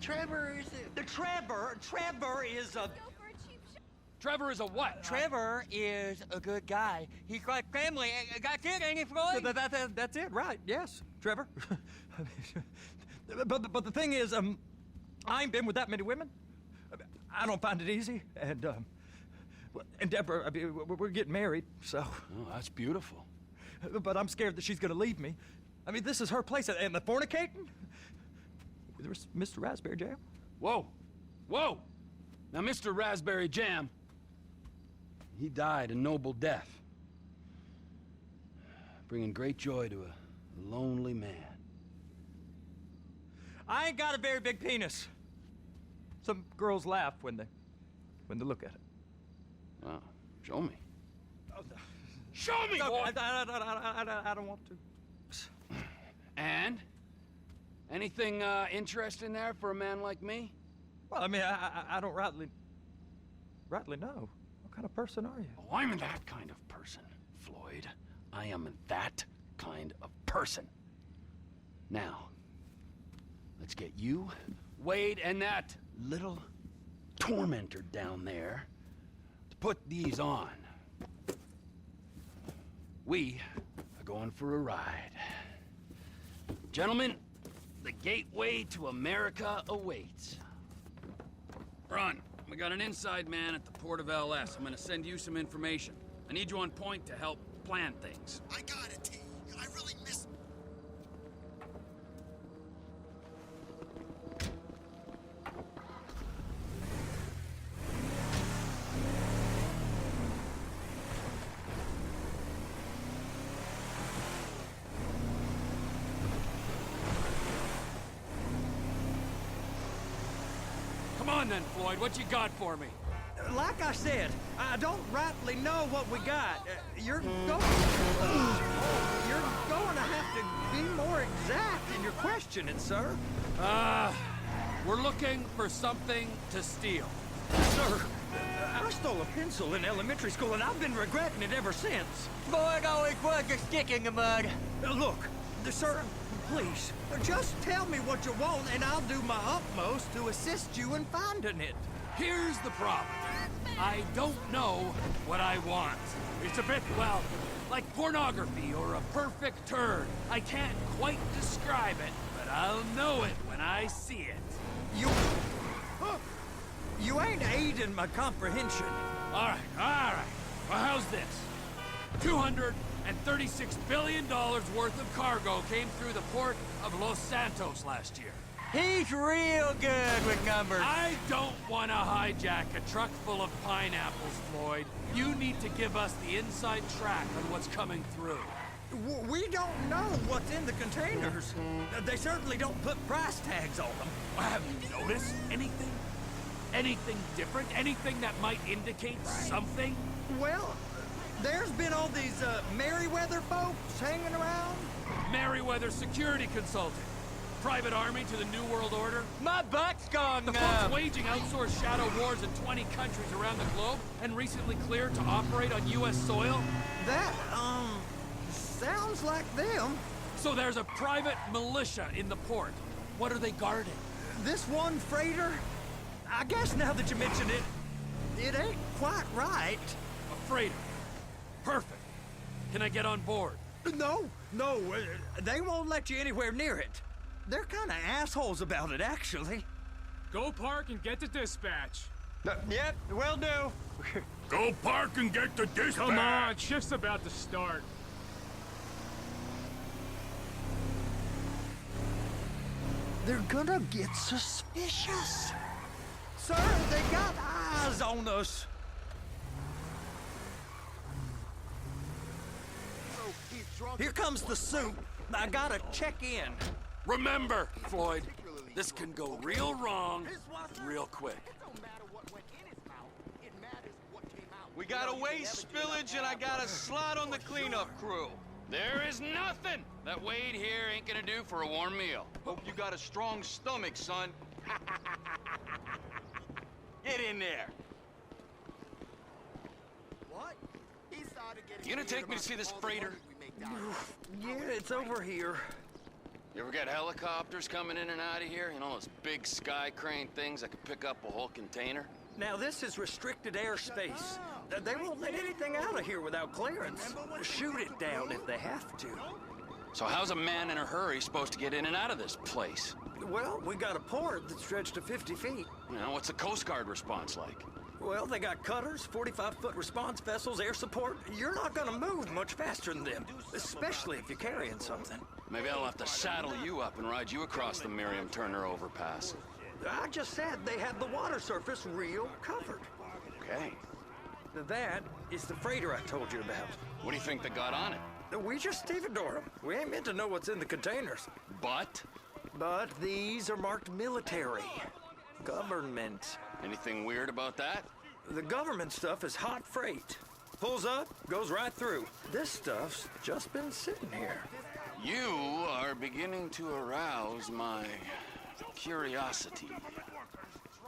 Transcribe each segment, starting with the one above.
Trevor is a... Trevor is a... Trevor is a what? Trevor is a good guy. He's like family. That's it, ain't it, Floyd? That's it, right? Yes, Trevor. but the thing is, I ain't been with that many women. I don't find it easy, and Deborah, I mean, we're getting married, so. Oh, that's beautiful. But I'm scared that she's gonna leave me. I mean, this is her place, and the fornicating? There's Mr. Raspberry Jam. Whoa, whoa! Now, Mr. Raspberry Jam, he died a noble death, bringing great joy to a lonely man. I ain't got a very big penis. Some girls laugh when they look at it. Oh, show me. Oh, no. Show me, No, boy! I don't want to. And? Anything interesting there for a man like me? Well, I mean, I don't rightly know. What kind of person are you? Oh, I'm that kind of person, Floyd. I am that kind of person. Now, let's get you, Wade, and that little tormentor down there to put these on. We are going for a ride. Gentlemen, the gateway to America awaits. Ron, we got an inside man at the port of LS. I'm gonna send you some information. I need you on point to help plan things. I got it, T. I really miss... Come on then, Floyd, what you got for me? Like I said, I don't rightly know what we got. You're going to have to be more exact in your questioning, sir. We're looking for something to steal. Sir, I stole a pencil in elementary school, and I've been regretting it ever since. Floyd always was a stick in the mud. Look, sir, please, just tell me what you want, and I'll do my utmost to assist you in finding it. Here's the problem. I don't know what I want. It's a bit, well, like pornography or a perfect turn. I can't quite describe it, but I'll know it when I see it. You ain't aiding my comprehension. All right. Well, how's this? $236 billion worth of cargo came through the port of Los Santos last year. He's real good with numbers. I don't want to hijack a truck full of pineapples, Floyd. You need to give us the inside track on what's coming through. We don't know what's in the containers. They certainly don't put price tags on them. Have you noticed anything? Anything different? Anything that might indicate something? Well, there's been all these Merryweather folks hanging around. Merryweather Security Consulting. Private army to the New World Order. My butt's gone The folks waging outsourced shadow wars in 20 countries around the globe and recently cleared to operate on U.S. soil. That, sounds like them. So there's a private militia in the port. What are they guarding? This one freighter? I guess now that you mention it, it ain't quite right. A freighter. Perfect. Can I get on board? No, they won't let you anywhere near it. They're kind of assholes about it, actually. Go park and get to dispatch. Yep, will do. Go park and get the dispatch! Come on, shift's about to start. They're gonna get suspicious. Sir, they got eyes on us. Here comes the suit. I gotta check in. Remember, Floyd, this can go real wrong real quick. We got a waste spillage and I got a slot on the cleanup crew. There is nothing that Wade here ain't gonna do for a warm meal. Hope you got a strong stomach, son. Get in there. What? You gonna take me to see this freighter? Yeah, it's over here. You ever get helicopters coming in and out of here? You know, those big sky crane things that could pick up a whole container? Now, this is restricted airspace. They won't let anything out of here without clearance. Shoot it down if they have to. So how's a man in a hurry supposed to get in and out of this place? Well, we got a port that stretched to 50 feet. You know, what's the Coast Guard response like? Well, they got cutters, 45-foot response vessels, air support. You're not gonna move much faster than them, especially if you're carrying something. Maybe I'll have to saddle you up and ride you across the Miriam Turner overpass. I just said they had the water surface real covered. Okay. That is the freighter I told you about. What do you think they got on it? We just stevedore them. We ain't meant to know what's in the containers. But? But these are marked military. Government. Anything weird about that? The government stuff is hot freight. Pulls up, goes right through. This stuff's just been sitting here. You are beginning to arouse my curiosity.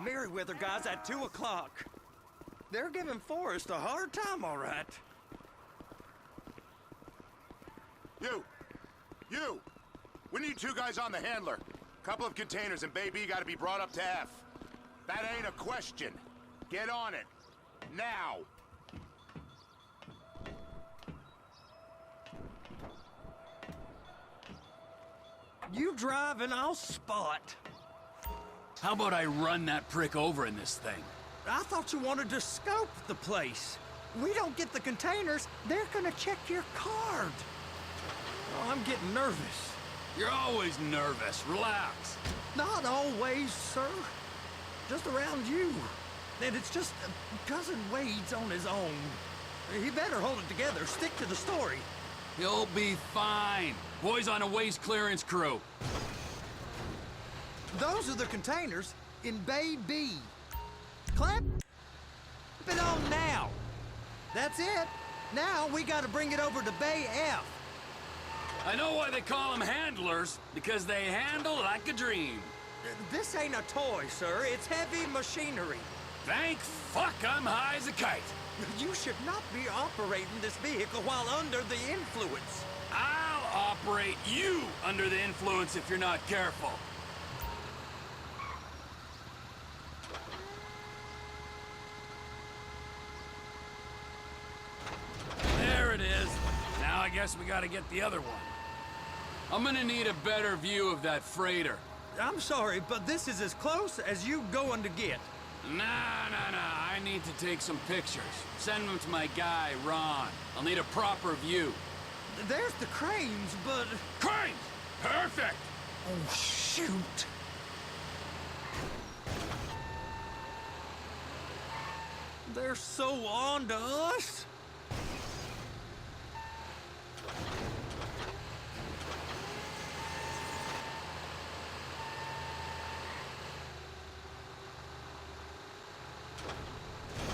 Merriweather guys at 2 o'clock. They're giving Forrest a hard time, all right. You! We need 2 guys on the handler. Couple of containers and Bay B gotta be brought up to F. That ain't a question. Get on it. Now! You drive and I'll spot. How about I run that prick over in this thing? I thought you wanted to scope the place. We don't get the containers, they're gonna check your card. Oh, I'm getting nervous. You're always nervous. Relax. Not always, sir. Just around you. And it's just Cousin Wade's on his own. He better hold it together, stick to the story. You'll be fine. Boys on a waste clearance crew. Those are the containers in Bay B. Clamp it on now. That's it. Now we gotta bring it over to Bay F. I know why they call them handlers, because they handle like a dream. This ain't a toy, sir. It's heavy machinery. Thank fuck I'm high as a kite. You should not be operating this vehicle while under the influence. I'll operate you under the influence if you're not careful. There it is. Now I guess we gotta get the other one. I'm gonna need a better view of that freighter. I'm sorry, but this is as close as you going to get. Nah. I need to take some pictures. Send them to my guy, Ron. I'll need a proper view. There's the cranes, but... Cranes! Perfect! Oh, shoot! They're so on to us!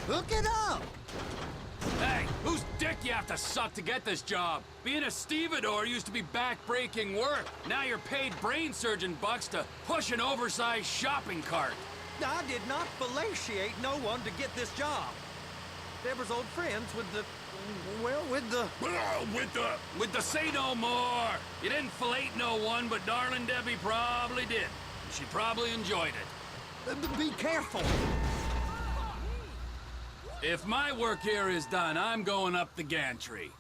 Hook it up! Hey, whose dick you have to suck to get this job? Being a stevedore used to be back-breaking work. Now you're paid brain surgeon bucks to push an oversized shopping cart. I did not fellatiate no one to get this job. Deborah's old friends with the... well, with the... With the say no more. You didn't fillet no one, but darling Debbie probably did. She probably enjoyed it. Be careful! If my work here is done, I'm going up the gantry.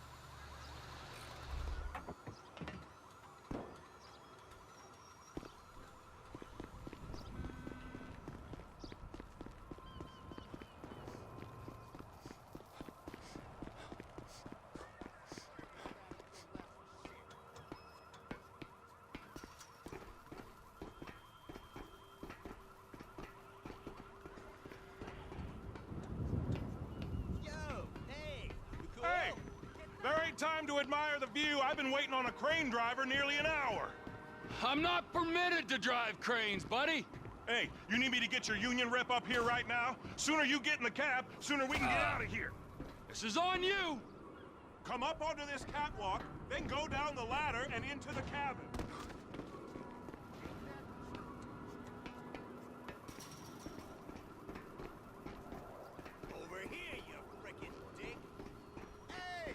Hey! There ain't time to admire the view. I've been waiting on a crane driver nearly an hour. I'm not permitted to drive cranes, buddy. Hey, you need me to get your union rep up here right now? Sooner you get in the cab, sooner we can get out of here. This is on you. Come up onto this catwalk, then go down the ladder and into the cabin. Over here, you frickin' dick. Hey!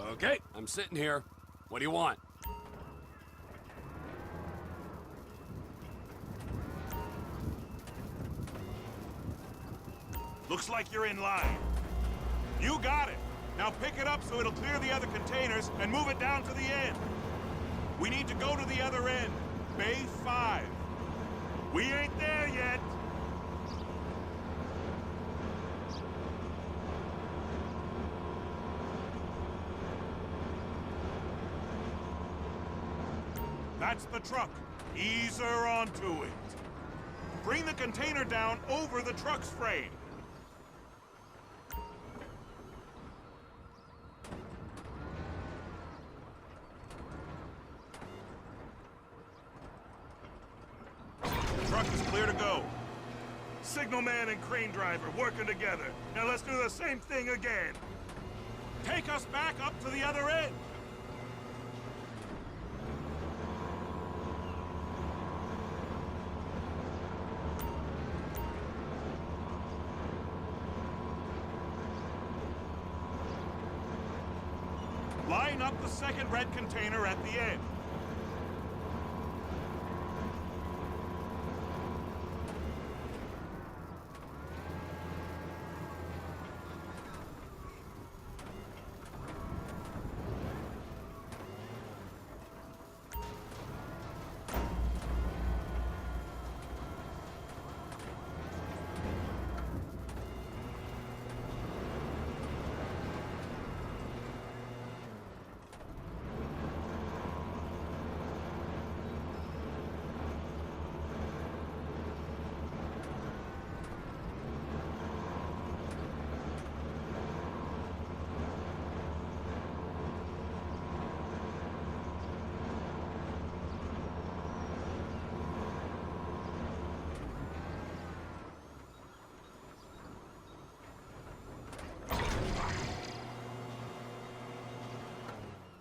Okay, I'm sitting here. What do you want? Looks like you're in line. You got it. Now pick it up so it'll clear the other containers and move it down to the end. We need to go to the other end. Bay 5. We ain't there yet. That's the truck. Ease her onto it. Bring the container down over the truck's frame. Truck is clear to go. Signalman and crane driver working together. Now let's do the same thing again. Take us back up to the other end. Line up the second red container at the end.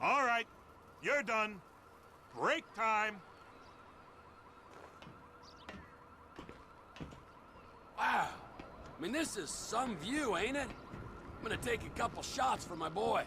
All right, you're done. Break time. Wow. I mean, this is some view, ain't it? I'm gonna take a couple shots for my boy.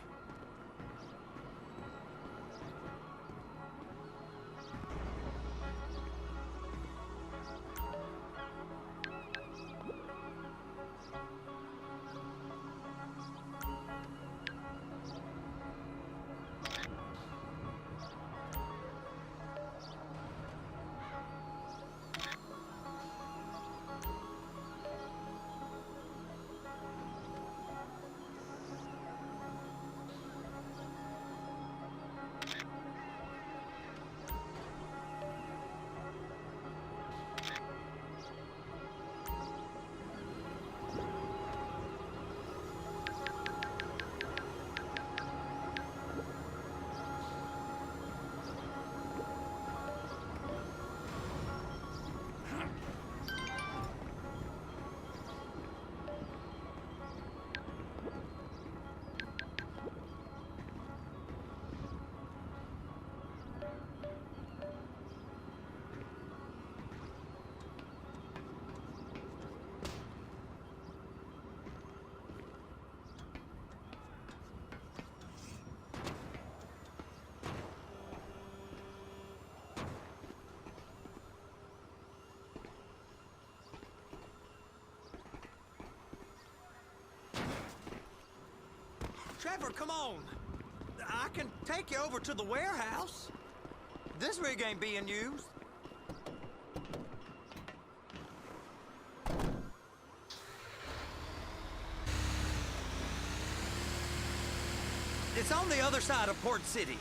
Trevor, come on. I can take you over to the warehouse. This rig ain't being used. It's on the other side of Port City.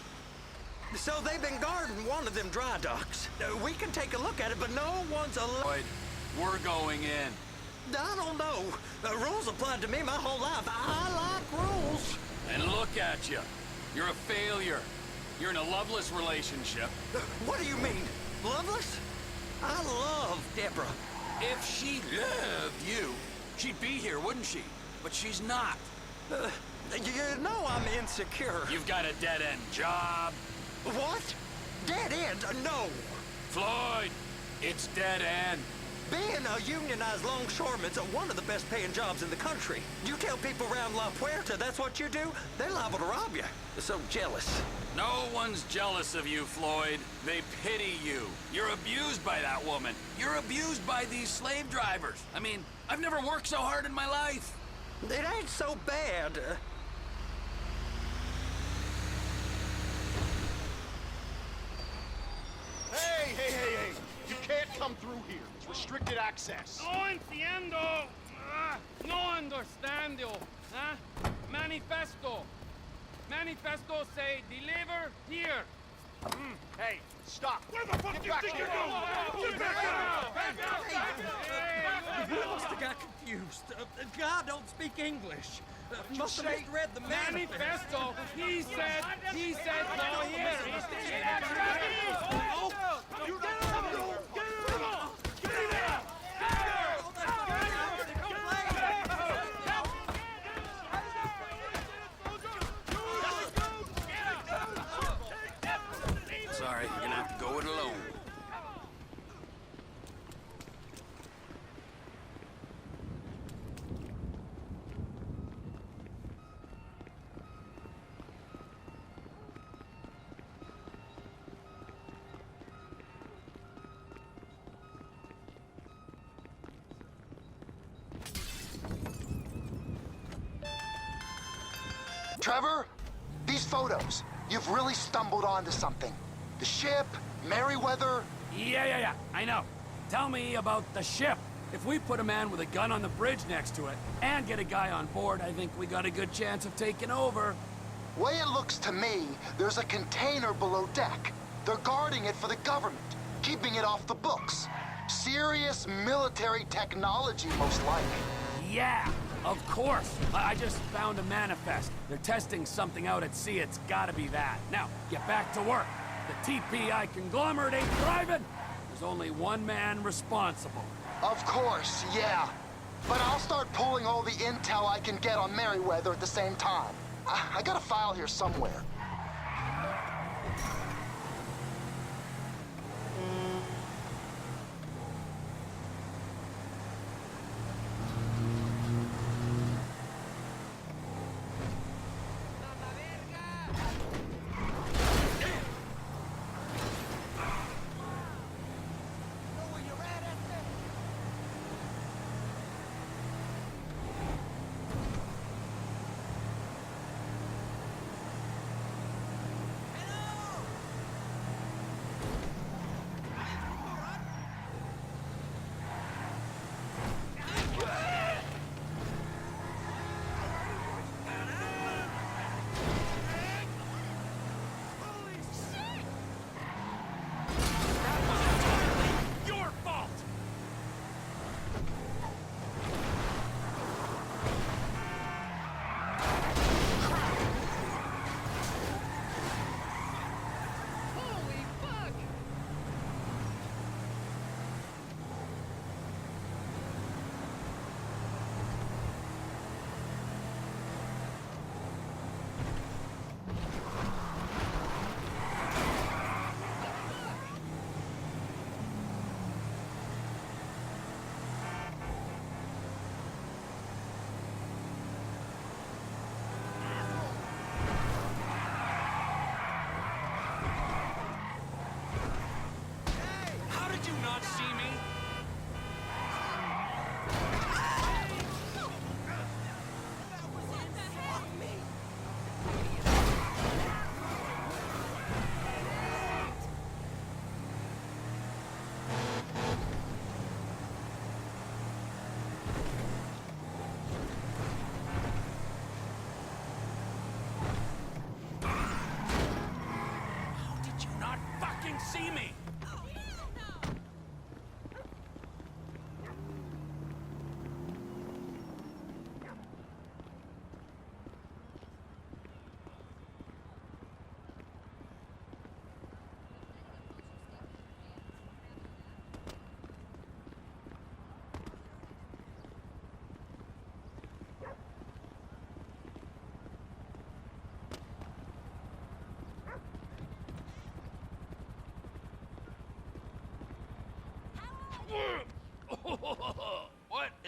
So they've been guarding one of them dry docks. We can take a look at it, but no one's allowed. Lloyd, we're going in. I don't know. Rules applied to me my whole life. I like rules. And look at you. You're a failure. You're in a loveless relationship. What do you mean? Loveless? I love Deborah. If she loved you, she'd be here, wouldn't she? But she's not. You know I'm insecure. You've got a dead-end job. What? Dead end? No. Floyd, it's dead end. Being a unionized longshoreman's one of the best paying jobs in the country. You tell people around La Puerta that's what you do, they're liable to rob you. They're so jealous. No one's jealous of you, Floyd. They pity you. You're abused by that woman. You're abused by these slave drivers. I mean, I've never worked so hard in my life. It ain't so bad. Hey! You can't come through here. It's restricted access. No entiendo. No understando. Manifesto. Manifesto say deliver here. Hey, stop. Where the fuck do you think you're going? Get back out! I must have got confused. God don't speak English. Must have misread the Manifesto. He said no here. Oh, You get him! Sorry, you're gonna have to go it alone. Trevor, these photos, you've really stumbled onto something. The ship, Merryweather. Yeah, I know. Tell me about the ship. If we put a man with a gun on the bridge next to it and get a guy on board, I think we got a good chance of taking over. Way it looks to me, there's a container below deck. They're guarding it for the government, keeping it off the books. Serious military technology, most likely. Yeah, of course. I just found a manifest. They're testing something out at sea. It's gotta be that. Now, get back to work. The TPI conglomerate ain't thriving. There's only one man responsible. Of course, yeah. But I'll start pulling all the intel I can get on Merryweather at the same time. I got a file here somewhere.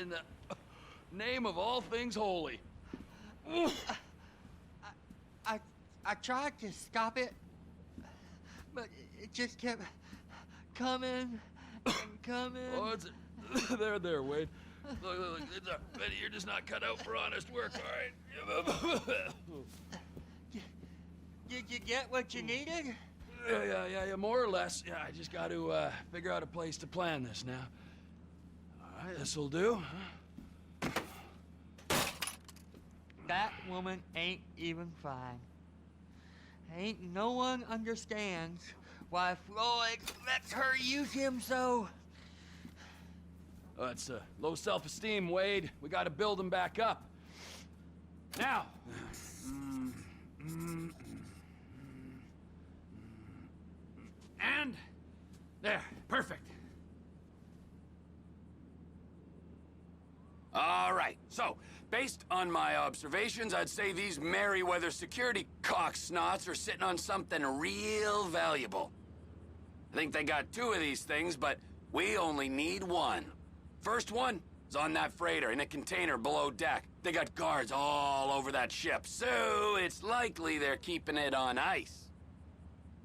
in the name of all things holy? I tried to stop it, but it just kept coming and coming. Oh, it's there, Wade. Look, Betty, you're just not cut out for honest work, all right? Did you get what you needed? Yeah, more or less. Yeah, I just got to figure out a place to plan this now. All right, this'll do. That woman ain't even fine. Ain't no one understands why Floyd lets her use him so. Oh, it's low self-esteem, Wade. We got to build him back up. Now. And there, perfect. All right, so based on my observations, I'd say these Merryweather security cocksnots are sitting on something real valuable. I think they got 2 of these things, but we only need 1. First one is on that freighter in a container below deck. They got guards all over that ship, so it's likely they're keeping it on ice.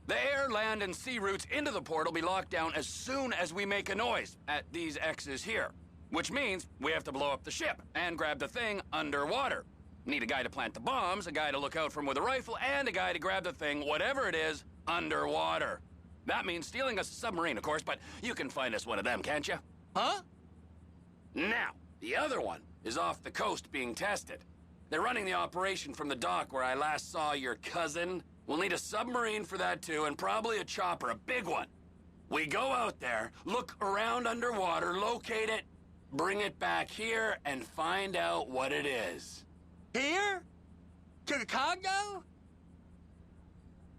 The air, land, and sea routes into the port will be locked down as soon as we make a noise at these X's here. Which means we have to blow up the ship and grab the thing underwater. Need a guy to plant the bombs, a guy to look out for him with a rifle, and a guy to grab the thing, whatever it is, underwater. That means stealing us a submarine, of course, but you can find us one of them, can't you? Huh? Now, the other one is off the coast being tested. They're running the operation from the dock where I last saw your cousin. We'll need a submarine for that too, and probably a chopper, a big one. We go out there, look around underwater, locate it, bring it back here, and find out what it is. Here? To the Congo?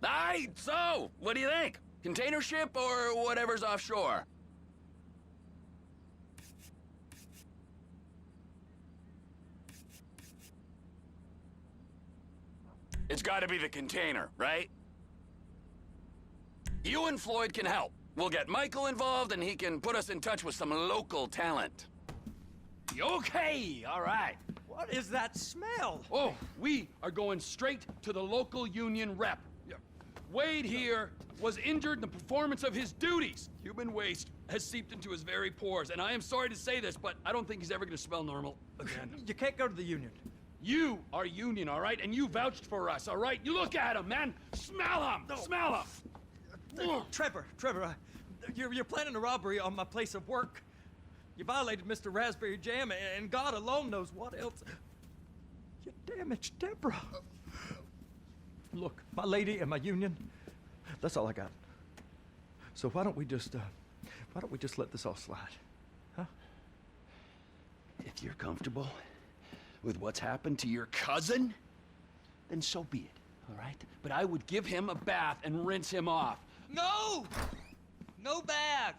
Aye, so, what do you think? Container ship or whatever's offshore? It's gotta be the container, right? You and Floyd can help. We'll get Michael involved and he can put us in touch with some local talent. Okay, all right. What is that smell? Oh, we are going straight to the local union rep. Wade here was injured in the performance of his duties. Human waste has seeped into his very pores, and I am sorry to say this, but I don't think he's ever gonna smell normal again. You can't go to the union. You are union, all right? And you vouched for us, all right? You look at him, man. Smell him. No. Smell him. Trevor, you're planning a robbery on my place of work. You violated Mr. Raspberry Jam, and God alone knows what else. You damaged Deborah. Look, my lady and my union, that's all I got. So why don't we just let this all slide, huh? If you're comfortable with what's happened to your cousin, then so be it, all right? But I would give him a bath and rinse him off. No! No bath!